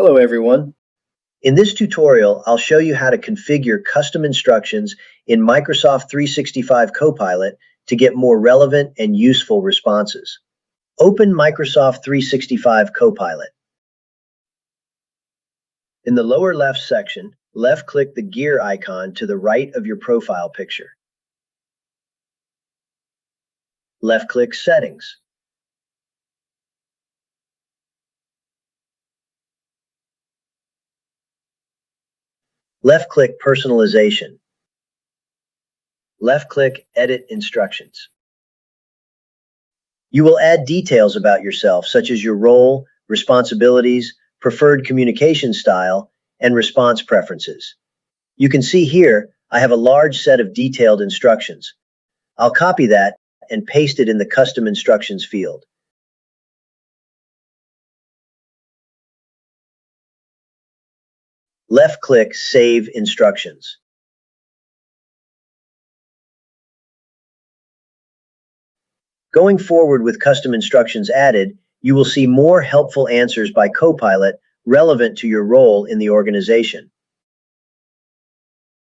Hello everyone. In this tutorial, I'll show you how to configure custom instructions in Microsoft 365 Copilot to get more relevant and useful responses. Open Microsoft 365 Copilot. In the lower left section, left-click the gear icon to the right of your profile picture. Left-click Settings. Left-click Personalization. Left-click Edit Instructions. You will add details about yourself, such as your role, responsibilities, preferred communication style, and response preferences. You can see here, I have a large set of detailed instructions. I'll copy that and paste it in the Custom Instructions field. Left-click Save Instructions. Going forward with custom instructions added, you will see more helpful answers by Copilot relevant to your role in the organization.